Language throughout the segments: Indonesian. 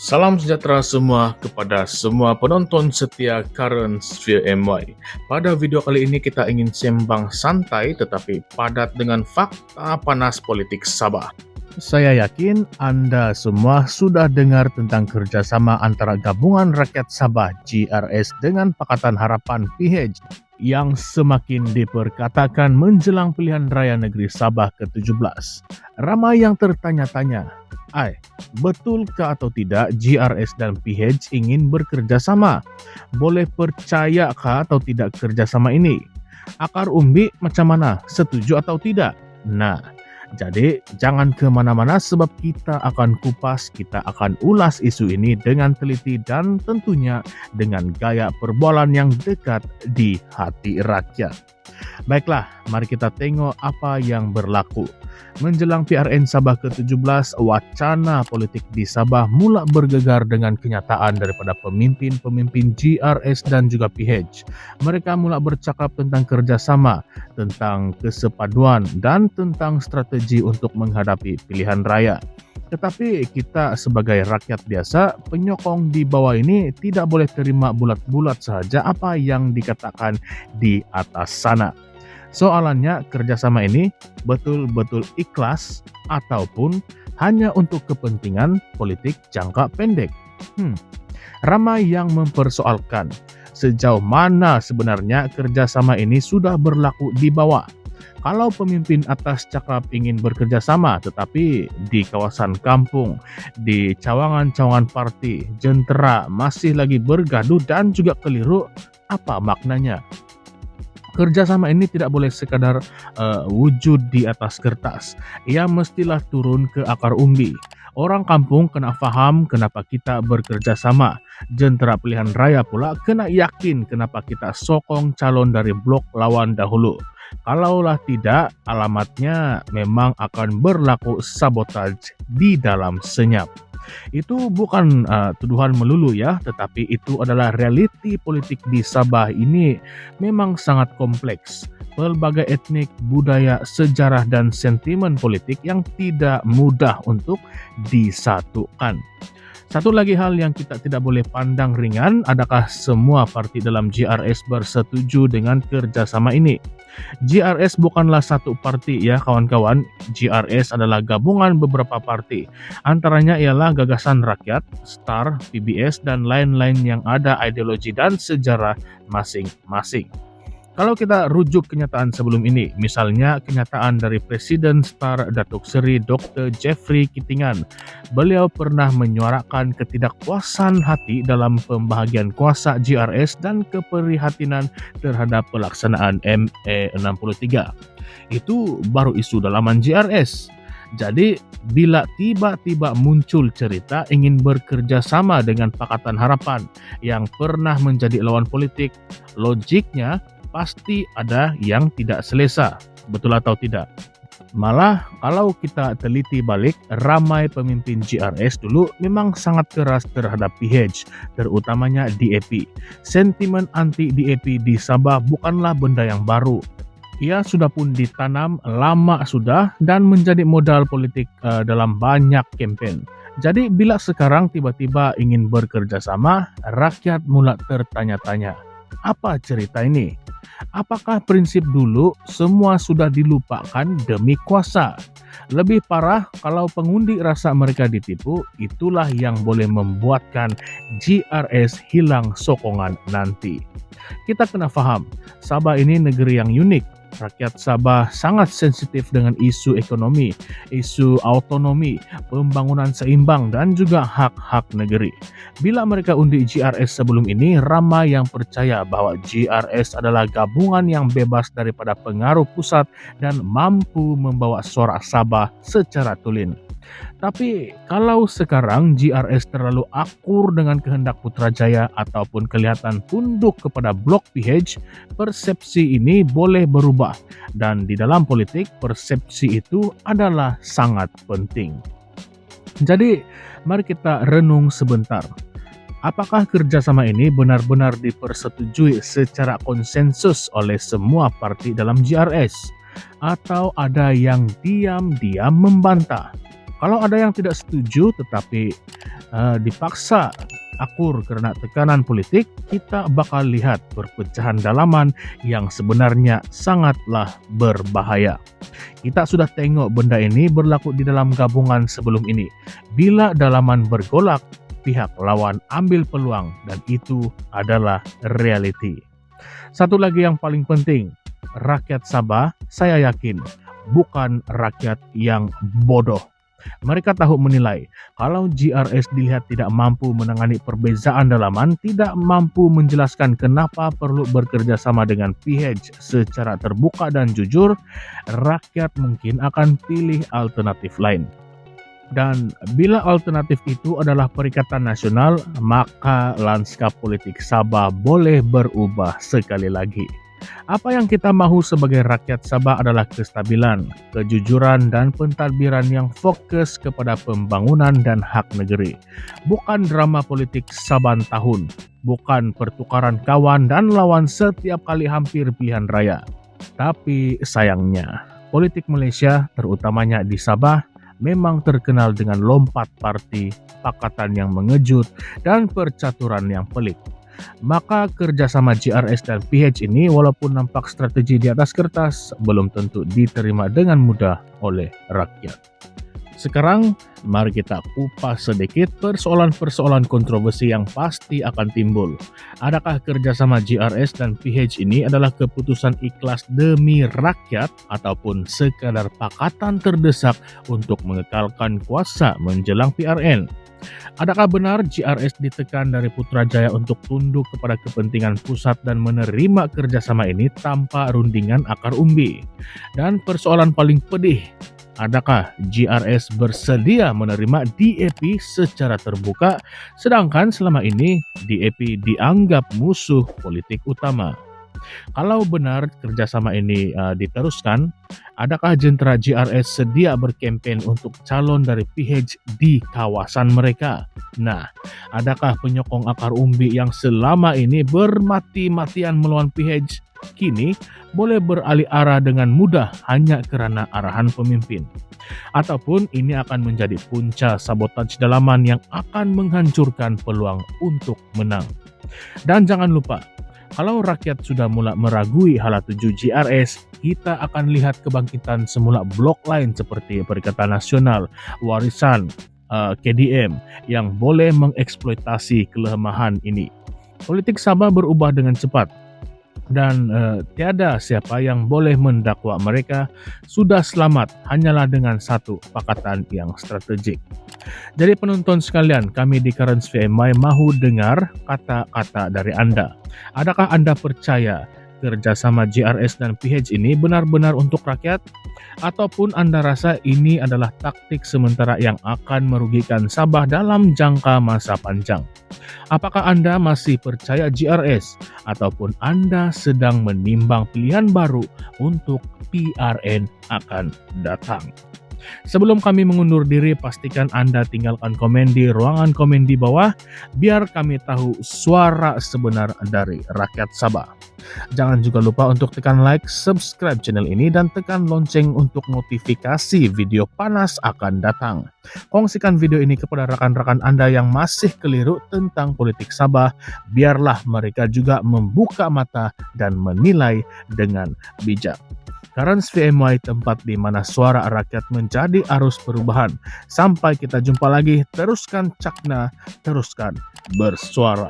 Salam sejahtera semua kepada semua penonton setia Current Sphere MY. Pada video kali ini kita ingin sembang santai tetapi padat dengan fakta panas politik Sabah. Saya yakin Anda semua sudah dengar tentang kerjasama antara Gabungan Rakyat Sabah GRS dengan Pakatan Harapan PH yang semakin diperkatakan menjelang pilihan raya negeri Sabah ke-17. Ramai yang tertanya-tanya, betulkah atau tidak GRS dan PH ingin bekerja sama? Boleh percayakah atau tidak kerjasama ini? Akar umbi macam mana? Setuju atau tidak? Nah, jadi jangan kemana-mana sebab kita akan kupas, kita akan ulas isu ini dengan teliti dan tentunya dengan gaya perbualan yang dekat di hati rakyat. Baiklah, mari kita tengok apa yang berlaku. Menjelang PRN Sabah ke-17, wacana politik di Sabah mula bergegar dengan kenyataan daripada pemimpin-pemimpin GRS dan juga PH. Mereka mula bercakap tentang kerjasama, tentang kesepaduan dan tentang strategi untuk menghadapi pilihan raya. Tetapi kita sebagai rakyat biasa, penyokong di bawah ini tidak boleh terima bulat-bulat sahaja apa yang dikatakan di atas sana. Soalannya, kerjasama ini betul-betul ikhlas ataupun hanya untuk kepentingan politik jangka pendek? Ramai yang mempersoalkan sejauh mana sebenarnya kerjasama ini sudah berlaku di bawah. Kalau pemimpin atas cakap ingin bekerja sama tetapi di kawasan kampung, di cawangan-cawangan parti, jentera masih lagi bergaduh dan juga keliru, apa maknanya? Kerjasama ini tidak boleh sekadar wujud di atas kertas. Ia mestilah turun ke akar umbi. Orang kampung kena faham kenapa kita bekerja sama. Jentera pilihan raya pula kena yakin kenapa kita sokong calon dari blok lawan dahulu. Kalaulah tidak, alamatnya memang akan berlaku sabotaj di dalam senyap. Itu bukan tuduhan melulu ya, tetapi itu adalah realiti politik di Sabah ini memang sangat kompleks. Pelbagai etnik, budaya, sejarah dan sentimen politik yang tidak mudah untuk disatukan. Satu lagi hal yang kita tidak boleh pandang ringan, adakah semua parti dalam GRS bersetuju dengan kerjasama ini? GRS bukanlah satu parti ya kawan-kawan. GRS adalah gabungan beberapa parti. Antaranya ialah Gagasan Rakyat, STAR, PBS, dan lain-lain yang ada ideologi dan sejarah masing-masing. Kalau kita rujuk kenyataan sebelum ini, misalnya kenyataan dari Presiden STAR Datuk Seri Dr. Jeffrey Kitingan. Beliau pernah menyuarakan ketidakpuasan hati dalam pembahagian kuasa GRS dan keprihatinan terhadap pelaksanaan MA63. Itu baru isu dalaman GRS. Jadi, bila tiba-tiba muncul cerita ingin bekerja sama dengan Pakatan Harapan yang pernah menjadi lawan politik, logiknya pasti ada yang tidak selesa, betul atau tidak? Malah kalau kita teliti balik, ramai pemimpin GRS dulu memang sangat keras terhadap PH, terutamanya DAP. Sentimen anti DAP di Sabah bukanlah benda yang baru. Ia sudah pun ditanam lama sudah dan menjadi modal politik dalam banyak kempen. Jadi bila sekarang tiba-tiba ingin bekerja sama, rakyat mula tertanya-tanya, apa cerita ini? Apakah prinsip dulu semua sudah dilupakan demi kuasa? Lebih parah kalau pengundi rasa mereka ditipu, itulah yang boleh membuatkan GRS hilang sokongan nanti. Kita kena faham, Sabah ini negeri yang unik. Rakyat Sabah sangat sensitif dengan isu ekonomi, isu autonomi, pembangunan seimbang dan juga hak-hak negeri. Bila mereka undi GRS sebelum ini, ramai yang percaya bahwa GRS adalah gabungan yang bebas daripada pengaruh pusat dan mampu membawa suara Sabah secara tulen. Tapi kalau sekarang GRS terlalu akur dengan kehendak Putrajaya ataupun kelihatan tunduk kepada blok PH, persepsi ini boleh berubah. Dan di dalam politik, persepsi itu adalah sangat penting. Jadi, mari kita renung sebentar. Apakah kerjasama ini benar-benar dipersetujui secara konsensus oleh semua parti dalam GRS? Atau ada yang diam-diam membantah? Kalau ada yang tidak setuju tetapi dipaksa akur karena tekanan politik, kita bakal lihat perpecahan dalaman yang sebenarnya sangatlah berbahaya. Kita sudah tengok benda ini berlaku di dalam gabungan sebelum ini. Bila dalaman bergolak, pihak lawan ambil peluang dan itu adalah reality. Satu lagi yang paling penting, rakyat Sabah saya yakin bukan rakyat yang bodoh. Mereka tahu menilai kalau GRS dilihat tidak mampu menangani perbezaan dalaman, tidak mampu menjelaskan kenapa perlu bekerja sama dengan PH secara terbuka dan jujur, rakyat mungkin akan pilih alternatif lain. Dan bila alternatif itu adalah Perikatan Nasional, maka lanskap politik Sabah boleh berubah sekali lagi. Apa yang kita mahu sebagai rakyat Sabah adalah kestabilan, kejujuran, dan pentadbiran yang fokus kepada pembangunan dan hak negeri. Bukan drama politik saban tahun, bukan pertukaran kawan dan lawan setiap kali hampir pilihan raya. Tapi sayangnya, politik Malaysia, terutamanya di Sabah, memang terkenal dengan lompat parti, pakatan yang mengejut, dan percaturan yang pelik. Maka kerjasama GRS dan PH ini walaupun nampak strategi di atas kertas, belum tentu diterima dengan mudah oleh rakyat. Sekarang, mari kita kupas sedikit persoalan-persoalan kontroversi yang pasti akan timbul. Adakah kerjasama GRS dan PH ini adalah keputusan ikhlas demi rakyat ataupun sekadar pakatan terdesak untuk mengekalkan kuasa menjelang PRN? Adakah benar GRS ditekan dari Putrajaya untuk tunduk kepada kepentingan pusat dan menerima kerjasama ini tanpa rundingan akar umbi? Dan persoalan paling pedih, adakah GRS bersedia menerima DAP secara terbuka, sedangkan selama ini DAP dianggap musuh politik utama? Kalau benar kerjasama ini diteruskan, adakah jentera GRS sedia berkempen untuk calon dari PH di kawasan mereka? Nah, adakah penyokong akar umbi yang selama ini bermati-matian melawan PH kini boleh beralih arah dengan mudah hanya kerana arahan pemimpin? Ataupun ini akan menjadi punca sabotaj dalaman yang akan menghancurkan peluang untuk menang? Dan jangan lupa, kalau rakyat sudah mula meragui hala tuju GRS, kita akan lihat kebangkitan semula blok lain seperti Perikatan Nasional, Warisan, KDM yang boleh mengeksploitasi kelemahan ini. Politik Sabah berubah dengan cepat dan tiada siapa yang boleh mendakwa mereka sudah selamat hanyalah dengan satu pakatan yang strategik. Jadi penonton sekalian, kami di Currents VMY mahu dengar kata-kata dari Anda. Adakah Anda percaya kerjasama GRS dan PH ini benar-benar untuk rakyat? Ataupun Anda rasa ini adalah taktik sementara yang akan merugikan Sabah dalam jangka masa panjang? Apakah Anda masih percaya GRS? Ataupun Anda sedang menimbang pilihan baru untuk PRN akan datang? Sebelum kami mengundur diri, pastikan Anda tinggalkan komen di ruangan komen di bawah, biar kami tahu suara sebenar dari rakyat Sabah. Jangan juga lupa untuk tekan like, subscribe channel ini, dan tekan lonceng untuk notifikasi video panas akan datang. Kongsikan video ini kepada rekan-rekan Anda yang masih keliru tentang politik Sabah, biarlah mereka juga membuka mata dan menilai dengan bijak. Currents VMY, tempat di mana suara rakyat menjadi arus perubahan. Sampai kita jumpa lagi, teruskan cakna, teruskan bersuara.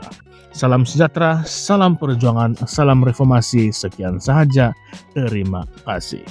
Salam sejahtera, salam perjuangan, salam reformasi. Sekian sahaja, terima kasih.